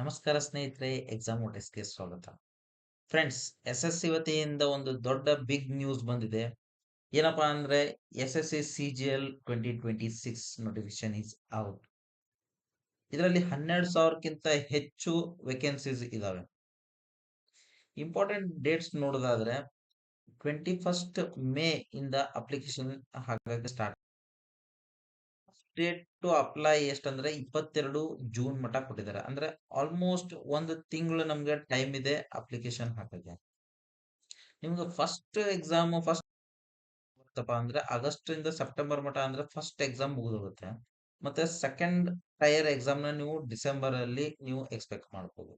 ನಮಸ್ಕಾರ ಸ್ನೇಹಿತರೆ, ಎಕ್ಸಾಮ್ ನೋಟಿಸ್ಗೆ ಸ್ವಾಗತ. ಫ್ರೆಂಡ್ಸ್, ಎಸ್ ಎಸ್ ಸಿ ವತಿಯಿಂದ ಒಂದು ದೊಡ್ಡ ಬಿಗ್ ನ್ಯೂಸ್ ಬಂದಿದೆ. ಏನಪ್ಪಾ ಅಂದ್ರೆ S S C CGL 2026 notification is out. ಇದರಲ್ಲಿ 12,000ಕ್ಕಿಂತ ಹೆಚ್ಚು ವೇಕೆನ್ಸೀಸ್ ಇದಾವೆ. ಇಂಪಾರ್ಟೆಂಟ್ ಡೇಟ್ಸ್ ನೋಡೋದಾದ್ರೆ 21 ಮೇ ಇಂದ ಅಪ್ಲಿಕೇಶನ್ ಹಾಕಕ್ಕೆ ಸ್ಟಾರ್ಟ್. ಡೇಟ್ ಟು ಅಪ್ಲೈ ಎಷ್ಟಂದ್ರೆ 22 ಜೂನ್ ಮಟ್ಟ ಕೊಟ್ಟಿದ್ದಾರೆ. ಅಂದ್ರೆ ಆಲ್ಮೋಸ್ಟ್ ಒಂದು ತಿಂಗಳು ನಮ್ಗೆ ಟೈಮ್ ಇದೆ ಅಪ್ಲಿಕೇಶನ್ ಹಾಕಕ್ಕೆ. ನಿಮ್ಗೆ ಫಸ್ಟ್ ಎಕ್ಸಾಮ್ ಬರುತ್ತಪ್ಪ ಅಂದ್ರೆ ಆಗಸ್ಟ್ ಇಂದ ಸೆಪ್ಟೆಂಬರ್ ಮಟ್ಟ ಅಂದ್ರೆ ಫಸ್ಟ್ ಎಕ್ಸಾಮ್ ಮುಗಿದೋಗುತ್ತೆ. ಮತ್ತೆ ಸೆಕೆಂಡ್ ಟೈರ್ ಎಕ್ಸಾಮ್ ನ ನೀವು ಡಿಸೆಂಬರ್ ಅಲ್ಲಿ ನೀವು ಎಕ್ಸ್ಪೆಕ್ಟ್ ಮಾಡ್ಬೋದು.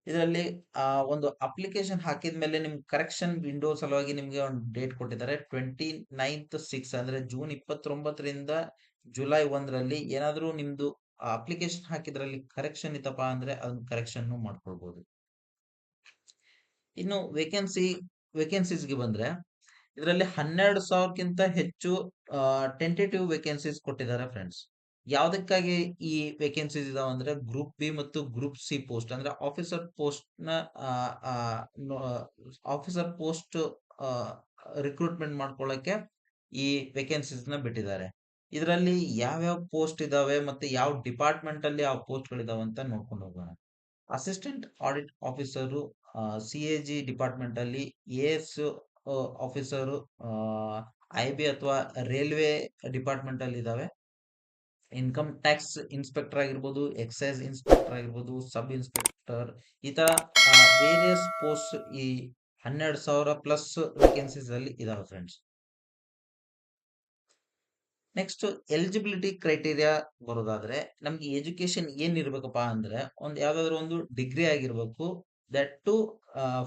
ಇದರಲ್ಲಿ ಒಂದು ಅಪ್ಲಿಕೇಶನ್ ಹಾಕಿದ್ಮೇಲೆ ನಿಮ್ ಕರೆಕ್ಷನ್ ವಿಂಡೋ ಸಲುವಾಗಿ ನಿಮ್ಗೆ ಒಂದು ಡೇಟ್ ಕೊಟ್ಟಿದ್ದಾರೆ. 29/6 ಅಂದ್ರೆ ಜೂನ್ 29ರಿಂದ ಜುಲೈ 1ರಲ್ಲಿ ಏನಾದ್ರೂ ನಿಮ್ದು ಅಪ್ಲಿಕೇಶನ್ ಹಾಕಿದ್ರಲ್ಲಿ ಕರೆಕ್ಷನ್ ಇತ್ತಪ್ಪ ಅಂದ್ರೆ ಅದನ್ನ ಕರೆಕ್ಷನ್ ಮಾಡ್ಕೊಳ್ಬಹುದು. ಇನ್ನು ವೇಕೆನ್ಸೀಸ್ಗೆ ಬಂದ್ರೆ ಇದರಲ್ಲಿ 12,000ಕ್ಕಿಂತ ಹೆಚ್ಚು ಟೆಂಟೇಟಿವ್ ವೇಕೆನ್ಸೀಸ್ ಕೊಟ್ಟಿದ್ದಾರೆ ಫ್ರೆಂಡ್ಸ್. ಯಾವ್ದಕ್ಕಾಗಿ ಈ ವೇಕೆನ್ಸೀಸ್ ಇದಾವೆ ಅಂದ್ರೆ ಗ್ರೂಪ್ ಬಿ ಮತ್ತು ಗ್ರೂಪ್ ಸಿ ಪೋಸ್ಟ್ ಅಂದ್ರೆ ಆಫೀಸರ್ ಪೋಸ್ಟ್ ನ ಆಫೀಸರ್ ಪೋಸ್ಟ್ ರಿಕ್ರೂಟ್ಮೆಂಟ್ ಮಾಡ್ಕೊಳ್ಳಕ್ಕೆ ಈ ವೇಕೆನ್ಸೀಸ್ ನ ಬಿಟ್ಟಿದ್ದಾರೆ. ಇದರಲ್ಲಿ ಯಾವ್ಯಾವ ಪೋಸ್ಟ್ ಇದಾವೆ ಮತ್ತೆ ಯಾವ ಡಿಪಾರ್ಟ್ಮೆಂಟ್ ಅಲ್ಲಿ ಆ ಪೋಸ್ಟ್ ಗಳಿದಾವೆ ಅಂತ ನೋಡ್ಕೊಂಡು ಹೋಗೋಣ. Assistant audit officer CAG department ಅಲ್ಲಿ, AS ಆಫೀಸರು IB ಅಥವಾ ರೈಲ್ವೆ ಡಿಪಾರ್ಟ್ಮೆಂಟ್ ಅಲ್ಲಿ ಇದಾವೆ. ಇನ್ಕಮ್ ಟ್ಯಾಕ್ಸ್ ಇನ್ಸ್ಪೆಕ್ಟರ್ ಆಗಿರ್ಬೋದು, ಎಕ್ಸೈಸ್ ಇನ್ಸ್ಪೆಕ್ಟರ್ ಆಗಿರ್ಬೋದು, ಸಬ್ ಇನ್ಸ್ಪೆಕ್ಟರ್, ಈ ತರ ವೇರಿಯಸ್ ಪೋಸ್ಟ್ ಈ 12,000 ಪ್ಲಸ್ ವೇಕೆನ್ಸೀಸ್ ಅಲ್ಲಿ ಇದಾವೆ ಫ್ರೆಂಡ್ಸ್. ನೆಕ್ಸ್ಟ್ ಎಲಿಜಿಬಿಲಿಟಿ ಕ್ರೈಟೀರಿಯಾ ಬರೋದಾದ್ರೆ ನಮ್ಗೆ ಎಜುಕೇಶನ್ ಏನ್ ಇರ್ಬೇಕಪ್ಪ ಅಂದ್ರೆ ಯಾವ್ದಾದ್ರು ಒಂದು ಡಿಗ್ರಿ ಆಗಿರ್ಬೇಕು. That too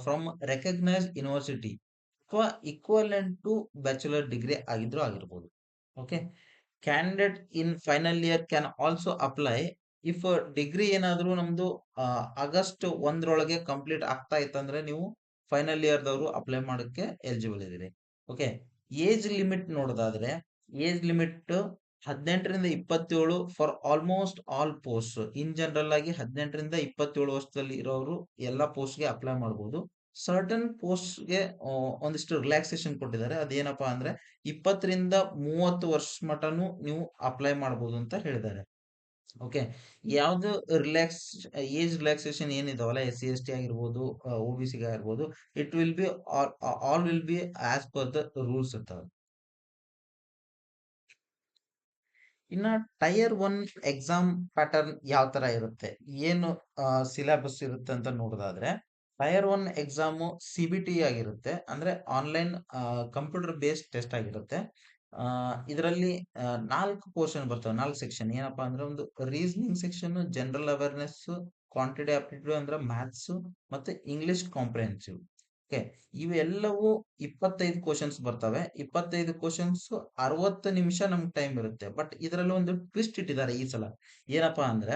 from recognised university ಅಥವಾ ಈಕ್ವಲೆಂಟ್ ಟು ಬ್ಯಾಚುಲರ್ ಡಿಗ್ರಿ ಆಗಿದ್ರು ಆಗಿರ್ಬೋದು. Okay, candidate in final year can also apply if degree ಏನಾದ್ರು ನಮ್ದು ಆಗಸ್ಟ್ 1ರೊಳಗೆ ಕಂಪ್ಲೀಟ್ ಆಗ್ತಾ ಇತ್ತಂದ್ರೆ ನೀವು ಫೈನಲ್ ಇಯರ್ ದವರು ಅಪ್ಲೈ ಮಾಡೋಕ್ಕೆ ಎಲಿಜಿಬಲ್ ಇದ್ದೀರಿ. ಓಕೆ, ಏಜ್ ಲಿಮಿಟ್ ನೋಡೋದಾದ್ರೆ ಏಜ್ ಲಿಮಿಟ್ 18ರಿಂದ 27 for almost all post. In general ಆಗಿ 18ರಿಂದ 27 ವರ್ಷದಲ್ಲಿ ಇರೋರು ಎಲ್ಲಾ ಪೋಸ್ಟ್ ಗೆ ಅಪ್ಲೈ ಮಾಡಬಹುದು. ಸರ್ಟನ್ ಪೋಸ್ಟ್ ಗೆ ಒಂದಿಷ್ಟು ರಿಲ್ಯಾಕ್ಸೇಷನ್ ಕೊಟ್ಟಿದ್ದಾರೆ. ಅದೇನಪ್ಪಾ ಅಂದ್ರೆ 20ರಿಂದ 30 ವರ್ಷ ಮಟನು ನೀವು ಅಪ್ಲೈ ಮಾಡಬಹುದು ಅಂತ ಹೇಳಿದ್ದಾರೆ. ಓಕೆ, ಯಾವ್ದು ಏಜ್ ರಿಲ್ಯಾಕ್ಸೇಷನ್ ಏನಿದಾವಲ್ಲ SC ST ಆಗಿರ್ಬೋದು, OBC ಆಗಿರ್ಬೋದು, it will be all will be as per the rules ಇರ್ತವೆ. ಇನ್ನ ಟೈರ್ 1 ಎಕ್ಸಾಮ್ ಪ್ಯಾಟರ್ನ್ ಯಾವ ತರ ಇರುತ್ತೆ, ಏನು ಸಿಲೆಬಸ್ ಇರುತ್ತೆ ಅಂತ ನೋಡೋದಾದ್ರೆ ಟೈರ್ 1 ಎಕ್ಸಾಮ್ CBT ಆಗಿರುತ್ತೆ. ಅಂದ್ರೆ ಆನ್ಲೈನ್ ಕಂಪ್ಯೂಟರ್ ಬೇಸ್ಡ್ ಟೆಸ್ಟ್ ಆಗಿರುತ್ತೆ. ಇದರಲ್ಲಿ 4 ಪೋರ್ಷನ್ ಬರ್ತವೆ, 4 ಸೆಕ್ಷನ್. ಏನಪ್ಪಾ ಅಂದ್ರೆ ಒಂದು reasoning section, general awareness, quantity aptitude ಅಂದ್ರೆ ಮ್ಯಾಥ್ಸ್, ಮತ್ತೆ ಇಂಗ್ಲಿಷ್ ಕಾಂಪ್ರಿಹೆನ್ಸಿವ್. ಓಕೆ, ಇವೆಲ್ಲವೂ 25 ಕ್ವಶನ್ಸ್ ಬರ್ತವೆ. 25 ಕ್ವಶನ್ಸ್ 60 ನಿಮಿಷ ನಮ್ಗೆ ಟೈಮ್ ಇರುತ್ತೆ. ಬಟ್ ಇದರಲ್ಲಿ ಒಂದು ಟ್ವಿಸ್ಟ್ ಇಟ್ಟಿದ್ದಾರೆ ಈ ಸಲ. ಏನಪ್ಪಾ ಅಂದ್ರೆ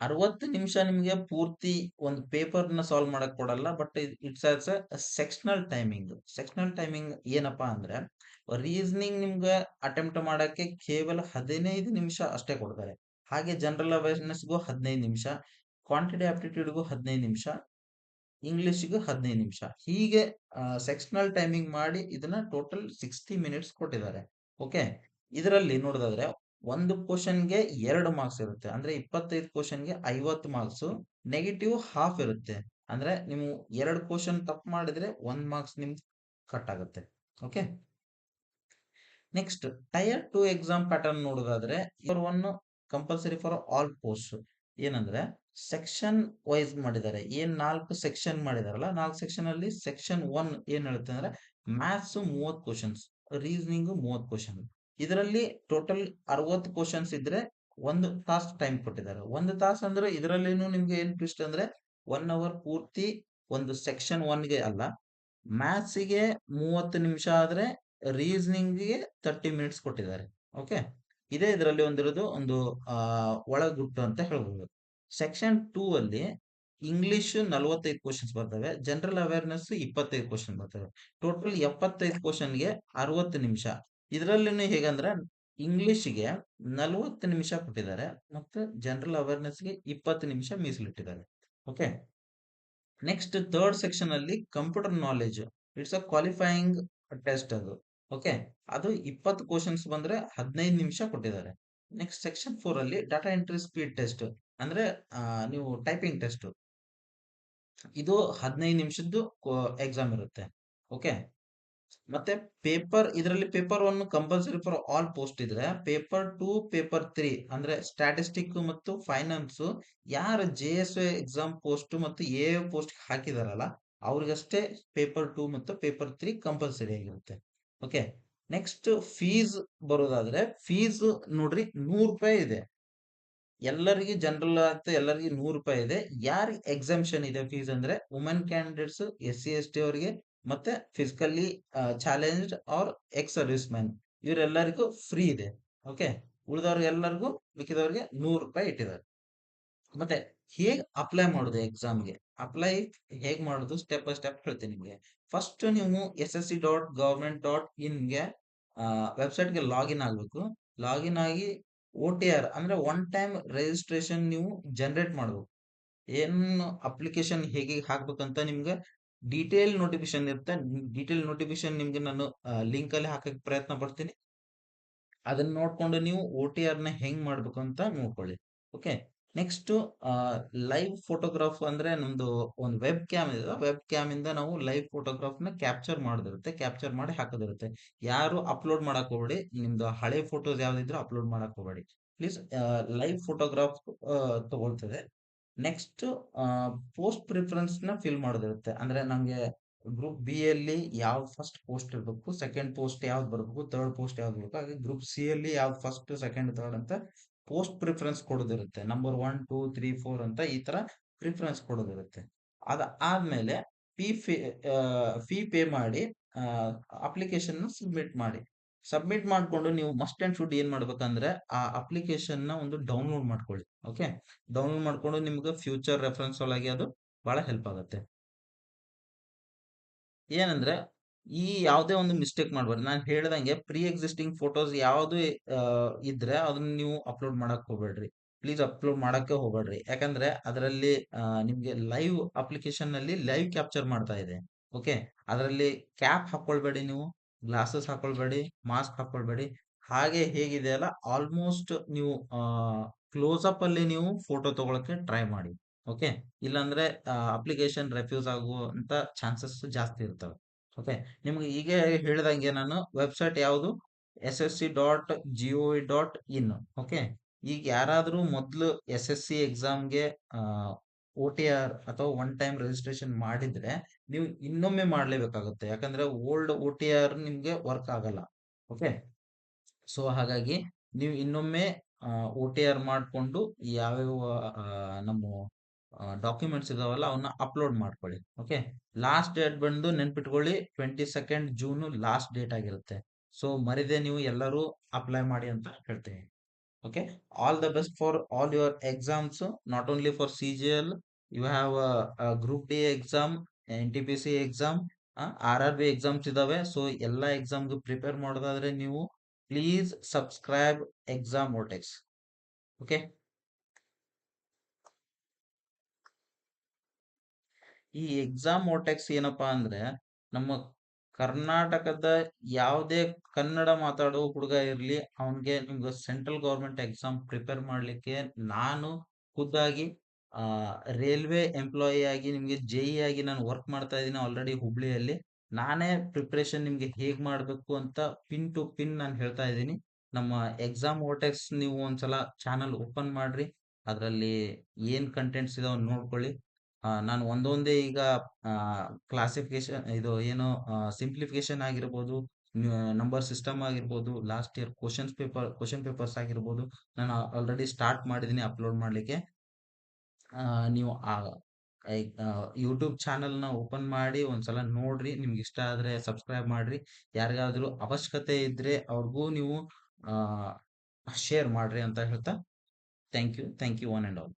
60 ನಿಮಿಷ ನಿಮ್ಗೆ ಪೂರ್ತಿ ಒಂದು ಪೇಪರ್ ನ ಸಾಲ್ವ್ ಮಾಡಕ್ ಕೊಡಲ್ಲ. But it's as sectional timing. Sectional timing ಏನಪ್ಪಾ ಅಂದ್ರೆ ರೀಸನಿಂಗ್ ನಿಮ್ಗೆ ಅಟೆಂಪ್ಟ್ ಮಾಡಕ್ಕೆ ಕೇವಲ 15 ನಿಮಿಷ ಅಷ್ಟೇ ಕೊಡ್ತಾರೆ. ಹಾಗೆ ಜನರಲ್ ಅವೇರ್ನೆಸ್ಗೂ 15 ನಿಮಿಷ, ಕ್ವಾಂಟಿಟಿ ಆಪ್ಟಿಟ್ಯೂಡ್ಗೂ 15 ನಿಮಿಷ, ಇಂಗ್ಲಿಷ್ಗೂ 15 ನಿಮಿಷ. ಹೀಗೆ ಸೆಕ್ಷನಲ್ ಟೈಮಿಂಗ್ ಮಾಡಿ ಇದನ್ನ ಟೋಟಲ್ 60 ಮಿನಿಟ್ಸ್ ಕೊಟ್ಟಿದ್ದಾರೆ. ಓಕೆ, ಇದರಲ್ಲಿ ನೋಡೋದಾದ್ರೆ ಒಂದು ಕ್ವಶನ್ಗೆ 2 ಮಾರ್ಕ್ಸ್ ಇರುತ್ತೆ. ಅಂದ್ರೆ 25 ಕ್ವಶನ್ಗೆ 50 ಮಾರ್ಕ್ಸ್. ನೆಗೆಟಿವ್ ಹಾಫ್ ಇರುತ್ತೆ. ಅಂದ್ರೆ ನೀವು 2 ಕ್ವಶನ್ ತಪ್ಪು ಮಾಡಿದ್ರೆ 1 ಮಾರ್ಕ್ಸ್ ನಿಮ್ಗೆ ಕಟ್ ಆಗುತ್ತೆ. Okay, next tier 2 exam pattern ನೋಡೋದಾದ್ರೆ tier 1 compulsory for all post. ಏನಂದ್ರೆ ಸೆಕ್ಷನ್ ವೈಸ್ ಮಾಡಿದ್ದಾರೆ. ಏನ್ 4 ಸೆಕ್ಷನ್ ಮಾಡಿದಾರಲ್ಲ, 4 ಸೆಕ್ಷನ್ ಅಲ್ಲಿ ಸೆಕ್ಷನ್ 1 ಏನ್ ಹೇಳುತ್ತೆ ಅಂದ್ರೆ ಮ್ಯಾಥ್ಸ್ 30 ಕ್ವಶನ್ಸ್, ರೀಸನಿಂಗ್ 30 ಕ್ವಶನ್. ಇದರಲ್ಲಿ ಟೋಟಲ್ 60 ಕ್ವಶನ್ಸ್ ಇದ್ರೆ 1 ತಾಸು ಟೈಮ್ ಕೊಟ್ಟಿದ್ದಾರೆ. 1 ತಾಸು ಅಂದ್ರೆ ಇದರಲ್ಲಿನೂ ನಿಮ್ಗೆ ಏನ್ ಟ್ವಿಸ್ಟ್ ಅಂದ್ರೆ 1 ಅವರ್ ಪೂರ್ತಿ ಒಂದು ಸೆಕ್ಷನ್ 1 ಗೆ ಅಲ್ಲ, ಮ್ಯಾಥ್ಸ್ ಗೆ 30 ನಿಮಿಷ ಆದ್ರೆ ರೀಸನಿಂಗ್ ಗೆ 30 ಮಿನಿಟ್ಸ್ ಕೊಟ್ಟಿದ್ದಾರೆ. ಓಕೆ, ಇದೇ ಇದರಲ್ಲಿ ಒಂದಿರೋದು ಒಂದು ಒಳಗುಟ್ಟು ಅಂತ ಹೇಳ್ಬೋದು. ಸೆಕ್ಷನ್ 2 ಅಲ್ಲಿ ಇಂಗ್ಲಿಷ್ 45 ಕ್ವಶನ್ಸ್ ಬರ್ತವೆ, ಜನರಲ್ ಅವೇರ್ನೆಸ್ 25 ಕ್ವಶನ್ ಬರ್ತವೆ. ಟೋಟಲ್ 75 ಕ್ವಶನ್ಗೆ 60 ನಿಮಿಷ. ಇದರಲ್ಲಿನೂ ಹೇಗಂದ್ರೆ ಇಂಗ್ಲಿಷ್‌ಗೆ 40 ನಿಮಿಷ ಕೊಟ್ಟಿದ್ದಾರೆ ಮತ್ತು ಜನರಲ್ ಅವೇರ್‌ನೆಸ್‌ಗೆ 20 ನಿಮಿಷ ಮೀಸಲಿಟ್ಟಿದ್ದಾರೆ. ಓಕೆ. ನೆಕ್ಸ್ಟ್ ಥರ್ಡ್ ಸೆಕ್ಷನ್ ಅಲ್ಲಿ computer knowledge. It's a qualifying test ಅದು. ಓಕೆ. ಅದು 20 ಕ್ವಶನ್ಸ್ ಬಂದ್ರೆ 15 ನಿಮಿಷ ಕೊಟ್ಟಿದ್ದಾರೆ. ನೆಕ್ಸ್ಟ್ ಸೆಕ್ಷನ್ 4 ಅಲ್ಲಿ ಡಾಟಾ ಎಂಟ್ರಿ ಸ್ಪೀಡ್ ಟೆಸ್ಟ್ ಅಂದ್ರೆ ನೀವು ಟೈಪಿಂಗ್ ಟೆಸ್ಟ್. ಇದು 15 ನಿಮಿಷದ್ದು ಎಕ್ಸಾಮ್ ಇರುತ್ತೆ. ಓಕೆ. ಮತ್ತೆ ಇದರಲ್ಲಿ paper 1 compulsory for all post ಇದ್ರೆ, ಪೇಪರ್ 2, ಪೇಪರ್ 3 ಅಂದ್ರೆ ಸ್ಟ್ಯಾಟಿಸ್ಟಿಕ್ ಮತ್ತು ಫೈನಾನ್ಸ್ ಯಾರು JSA ಎಕ್ಸಾಮ್ ಪೋಸ್ಟ್ ಮತ್ತು AA ಪೋಸ್ಟ್ ಹಾಕಿದಾರಲ್ಲ ಅವ್ರಿಗಷ್ಟೇ ಪೇಪರ್ 2 ಮತ್ತು ಪೇಪರ್ 3 ಕಂಪಲ್ಸರಿ ಆಗಿರುತ್ತೆ. ಓಕೆ. ನೆಕ್ಸ್ಟ್ ಫೀಸ್ ಬರೋದಾದ್ರೆ, ಫೀಸ್ ನೋಡ್ರಿ ₹100 ಇದೆ. ಎಲ್ಲರಿಗೆ ಜನರಲ್ ಅಂತ ಎಲ್ಲರಿಗೆ ₹100 ಇದೆ. ಯಾರಿಗೆ ಎಕ್ಸಂಪ್ಷನ್ ಇದೆ ಫೀಸ್ ಅಂದ್ರೆ ವುಮೆನ್ ಕ್ಯಾಂಡಿಡೇಟ್ಸ್, SC ST ಅವರಿಗೆ ಮತ್ತೆ physically challenged or ex service man ಇವರೆಲ್ಲರಿಗೂ ಫ್ರೀ ಇದೆ. ಓಕೆ. ಉಳಿದವ್ರಿಗೆಲ್ಲರಿಗೂ ಮಿಕ್ಕಿದವ್ರಿಗೆ ₹100 ಇಟ್ಟಿದ್ದಾರೆ. ಮತ್ತೆ ಹೇಗ್ ಅಪ್ಲೈ ಮಾಡೋದು ಎಕ್ಸಾಮ್ಗೆ? ಅಪ್ಲೈ ಹೇಗ್ ಮಾಡೋದು ಸ್ಟೆಪ್ ಬೈ ಸ್ಟೆಪ್ ಹೇಳ್ತೀನಿ ನಿಮ್ಗೆ. ಫಸ್ಟ್ ನೀವು ssc.government.in ಗೆ ವೆಬ್ಸೈಟ್‌ಗೆ ಲಾಗಿನ್ ಆಗ್ಬೇಕು. ಲಾಗಿನ್ ಆಗಿ OTR ಅಂದ್ರೆ ಒನ್ ಟೈಮ್ ರಿಜಿಸ್ಟ್ರೇಷನ್ ನೀವು ಜನರೇಟ್ ಮಾಡ್ಬೇಕು. ಏನು ಅಪ್ಲಿಕೇಶನ್ ಹೇಗೆ ಹಾಕ್ಬೇಕಂತ ನಿಮ್ಗೆ ಡೀಟೇಲ್ ನೋಟಿಫಿಕೇಶನ್ ಇರುತ್ತೆ. ಡೀಟೇಲ್ ನೋಟಿಫಿಕೇಶನ್ ನಿಮ್ಗೆ ನಾನು ಲಿಂಕ್ ಅಲ್ಲಿ ಹಾಕಕ್ಕೆ ಪ್ರಯತ್ನ ಪಡ್ತೀನಿ. ಅದನ್ನ ನೋಡ್ಕೊಂಡು ನೀವು OTR ನ ಹೆಂಗ್ ಮಾಡ್ಬೇಕು ಅಂತ ನೋಡ್ಕೊಳ್ಳಿ. ಓಕೆ. ನೆಕ್ಸ್ಟ್ ಲೈವ್ ಫೋಟೋಗ್ರಾಫ್ ಅಂದ್ರೆ ನಮ್ದು ಒಂದು ವೆಬ್ ಕ್ಯಾಮ್ ಇದೆ. ವೆಬ್ ಕ್ಯಾಮ್ ಇಂದ ನಾವು ಲೈವ್ ಫೋಟೋಗ್ರಾಫ್ ನ ಕ್ಯಾಪ್ಚರ್ ಮಾಡೋದಿರುತ್ತೆ. ಕ್ಯಾಪ್ಚರ್ ಮಾಡಿ ಹಾಕೋದಿರುತ್ತೆ. ಯಾರು ಅಪ್ಲೋಡ್ ಮಾಡಕ್ ಹೋಗ್ಬೇಡಿ. ನಿಮ್ದು ಹಳೆ ಫೋಟೋಸ್ ಯಾವ್ದಿದ್ರು ಅಪ್ಲೋಡ್ ಮಾಡಕ್ ಹೋಗ್ಬೇಡಿ. ಪ್ಲೀಸ್ ಲೈವ್ ಫೋಟೋಗ್ರಾಫ್ ತಗೊಳ್ತದೆ. ನೆಕ್ಸ್ಟ್ ಪೋಸ್ಟ್ ಪ್ರಿಫರೆನ್ಸ್ ನ ಫಿಲ್ ಮಾಡೋದಿರುತ್ತೆ. ಅಂದ್ರೆ ನಮ್ಗೆ ಗ್ರೂಪ್ ಬಿ ಅಲ್ಲಿ ಯಾವ ಫಸ್ಟ್ ಪೋಸ್ಟ್ ಇರಬೇಕು, ಸೆಕೆಂಡ್ ಪೋಸ್ಟ್ ಯಾವ್ದು ಬರಬೇಕು, ಥರ್ಡ್ ಪೋಸ್ಟ್ ಯಾವ್ದು ಬರಬೇಕು. ಹಾಗೆ ಗ್ರೂಪ್ ಸಿ ಅಲ್ಲಿ ಯಾವ್ದು ಫಸ್ಟ್, ಸೆಕೆಂಡ್, ಥರ್ಡ್ ಅಂತ ಪೋಸ್ಟ್ ಪ್ರಿಫರೆನ್ಸ್ ಕೊಡೋದಿರುತ್ತೆ. ನಂಬರ್ 1, 2, 3, 4 ಅಂತ ಈ ತರ ಪ್ರಿಫರೆನ್ಸ್ ಕೊಡೋದಿರುತ್ತೆ. ಆದ್ಮೇಲೆ ಫೀ ಪೇ ಮಾಡಿ ಅಪ್ಲಿಕೇಶನ್ ಸಬ್ಮಿಟ್ ಮಾಡಿ. ಸಬ್ಮಿಟ್ ಮಾಡ್ಕೊಂಡು ನೀವು ಮಸ್ಟ್ ಅಂಡ್ ಶುಡ್ ಏನ್ ಮಾಡ್ಬೇಕಂದ್ರೆ ಆ ಅಪ್ಲಿಕೇಶನ್ ನ ಒಂದು ಡೌನ್ಲೋಡ್ ಮಾಡ್ಕೊಳ್ಳಿ. ಓಕೆ. ಡೌನ್ಲೋಡ್ ಮಾಡ್ಕೊಂಡು ನಿಮ್ಗೆ ಫ್ಯೂಚರ್ ರೆಫರೆನ್ಸ್ ಒಳಗೆ ಅದು ಬಹಳ ಹೆಲ್ಪ್ ಆಗುತ್ತೆ. ಏನಂದ್ರೆ ಈ ಯಾವುದೇ ಒಂದು ಮಿಸ್ಟೇಕ್ ಮಾಡ್ಬಾರ್ದು. ನಾನು ಹೇಳ್ದಂಗೆ ಪ್ರೀ ಎಕ್ಸಿಸ್ಟಿಂಗ್ ಫೋಟೋಸ್ ಯಾವ್ದು ಇದ್ರೆ ಅದನ್ನ ನೀವು ಅಪ್ಲೋಡ್ ಮಾಡಕ್ ಹೋಗ್ಬೇಡ್ರಿ. ಪ್ಲೀಸ್ ಅಪ್ಲೋಡ್ ಮಾಡಕ್ಕೆ ಹೋಗ್ಬೇಡ್ರಿ. ಯಾಕಂದ್ರೆ ಅದರಲ್ಲಿ ನಿಮ್ಗೆ ಲೈವ್ ಅಪ್ಲಿಕೇಶನ್ ನಲ್ಲಿ ಲೈವ್ ಕ್ಯಾಪ್ಚರ್ ಮಾಡ್ತಾ ಇದೆ. ಓಕೆ. ಅದರಲ್ಲಿ ಕ್ಯಾಪ್ ಹಾಕೊಳ್ಬೇಡಿ, ನೀವು ಗ್ಲಾಸಸ್ ಹಾಕೊಳ್ಬೇಡಿ, ಮಾಸ್ಕ್ ಹಾಕೊಳ್ಬೇಡಿ. ಹಾಗೆ ಹೇಗಿದೆಯಲ್ಲ ಆಲ್ಮೋಸ್ಟ್ ನೀವು ಕ್ಲೋಸ್ ಅಪ್ ಅಲ್ಲಿ ನೀವು ಫೋಟೋ ತಗೊಳಕ್ಕೆ ಟ್ರೈ ಮಾಡಿ. ಓಕೆ. ಇಲ್ಲಾಂದ್ರೆ ಅಪ್ಲಿಕೇಶನ್ ರೆಫ್ಯೂಸ್ ಆಗುವಂತ ಚಾನ್ಸಸ್ ಜಾಸ್ತಿ ಇರ್ತವೆ. ಓಕೆ. ನಿಮ್ಗೆ ಈಗ ಹೇಳಿದಂಗೆ ನಾನು ವೆಬ್ಸೈಟ್ ಯಾವುದು SSC.gov.in. ಓಕೆ. ಈಗ ಯಾರಾದ್ರೂ ಮೊದಲು SSC ಎಕ್ಸಾಮ್ಗೆ OTR ಅಥವಾ ಒನ್ ಟೈಮ್ ರಿಜಿಸ್ಟ್ರೇಷನ್ ಮಾಡಿದ್ರೆ ನೀವು ಇನ್ನೊಮ್ಮೆ ಮಾಡ್ಲೇಬೇಕಾಗುತ್ತೆ. ಯಾಕಂದ್ರೆ ಓಲ್ಡ್ OTR ನಿಮ್ಗೆ ವರ್ಕ್ ಆಗಲ್ಲ. ಓಕೆ. ಸೊ ಹಾಗಾಗಿ ನೀವು ಇನ್ನೊಮ್ಮೆ OTR ಮಾಡ್ಕೊಂಡು ಯಾವ್ಯಾವ ನಮ್ಮ ಡಾಕ್ಯುಮೆಂಟ್ಸ್ ಇದಾವಲ್ಲ ಅವನ್ನ ಅಪ್ಲೋಡ್ ಮಾಡ್ಕೊಳ್ಳಿ. ಓಕೆ. ಲಾಸ್ಟ್ ಡೇಟ್ ಬಂದು ನೆನ್ಪಿಟ್ಕೊಳ್ಳಿ, 22 ಜೂನ್ ಲಾಸ್ಟ್ ಡೇಟ್ ಆಗಿರುತ್ತೆ. ಸೊ ಮರಿದೆ ನೀವು ಎಲ್ಲರೂ ಅಪ್ಲೈ ಮಾಡಿ ಅಂತ ಹೇಳ್ತೀನಿ. Okay. All the best for all your exams, not only for CGL. You have group D exam, NTPC exam, RRB exams ಇದಾವೆ. ಸೊ ಎಲ್ಲಾ ಎಕ್ಸಾಮ್ಗೂ ಪ್ರಿಪೇರ್ ಮಾಡೋದಾದ್ರೆ ನೀವು please subscribe exam Otex. Okay. ಈ ಎಕ್ಸಾಮ್ ಓಟೆಕ್ಸ್ ಏನಪ್ಪಾ ಅಂದ್ರೆ ನಮ್ಮ ಕರ್ನಾಟಕದ ಯಾವುದೇ ಕನ್ನಡ ಮಾತಾಡೋ ಹುಡುಗ ಇರ್ಲಿ ಅವನ್ಗೆ ನಿಮ್ಗೆ ಸೆಂಟ್ರಲ್ ಗೌರ್ಮೆಂಟ್ ಎಕ್ಸಾಮ್ ಪ್ರಿಪೇರ್ ಮಾಡ್ಲಿಕ್ಕೆ ನಾನು ಖುದ್ದಾಗಿ ರೈಲ್ವೆ ಎಂಪ್ಲಾಯಿ ಆಗಿ ನಿಮ್ಗೆ JE ಆಗಿ ನಾನು ವರ್ಕ್ ಮಾಡ್ತಾ ಇದ್ದೀನಿ ಆಲ್ರೆಡಿ ಹುಬ್ಳಿಯಲ್ಲಿ. ನಾನೇ ಪ್ರಿಪ್ರೇಷನ್ ನಿಮ್ಗೆ ಹೇಗ್ ಮಾಡ್ಬೇಕು ಅಂತ ಪಿನ್ ಟು ಪಿನ್ ನಾನು ಹೇಳ್ತಾ ಇದ್ದೀನಿ. ನಮ್ಮ ಎಕ್ಸಾಮ್ ಓಟೆಕ್ಸ್ ನೀವು ಒಂದ್ಸಲ ಚಾನಲ್ ಓಪನ್ ಮಾಡ್ರಿ. ಅದರಲ್ಲಿ ಏನ್ ಕಂಟೆಂಟ್ಸ್ ಇದಾವ ನೋಡ್ಕೊಳ್ಳಿ. ನಾನು ಒಂದೊಂದೇ ಈಗ ಕ್ಲಾಸಿಫಿಕೇಶನ್ ಇದು ಏನು ಸಿಂಪ್ಲಿಫಿಕೇಶನ್ ಆಗಿರ್ಬೋದು, ನಂಬರ್ ಸಿಸ್ಟಮ್ ಆಗಿರ್ಬೋದು, ಲಾಸ್ಟ್ ಇಯರ್ ಕ್ವಶನ್ ಪೇಪರ್ಸ್ ಆಗಿರ್ಬೋದು, ನಾನು ಆಲ್ರೆಡಿ ಸ್ಟಾರ್ಟ್ ಮಾಡಿದ್ದೀನಿ ಅಪ್ಲೋಡ್ ಮಾಡ್ಲಿಕ್ಕೆ. ನೀವು ಯೂಟ್ಯೂಬ್ ಚಾನಲ್ನ ಓಪನ್ ಮಾಡಿ ಒಂದ್ಸಲ ನೋಡ್ರಿ. ನಿಮ್ಗೆ ಇಷ್ಟ ಆದ್ರೆ ಸಬ್ಸ್ಕ್ರೈಬ್ ಮಾಡ್ರಿ. ಯಾರಿಗಾದ್ರೂ ಅವಶ್ಯಕತೆ ಇದ್ರೆ ಅವ್ರಿಗೂ ನೀವು ಶೇರ್ ಮಾಡ್ರಿ ಅಂತ ಹೇಳ್ತಾ thank you one and all.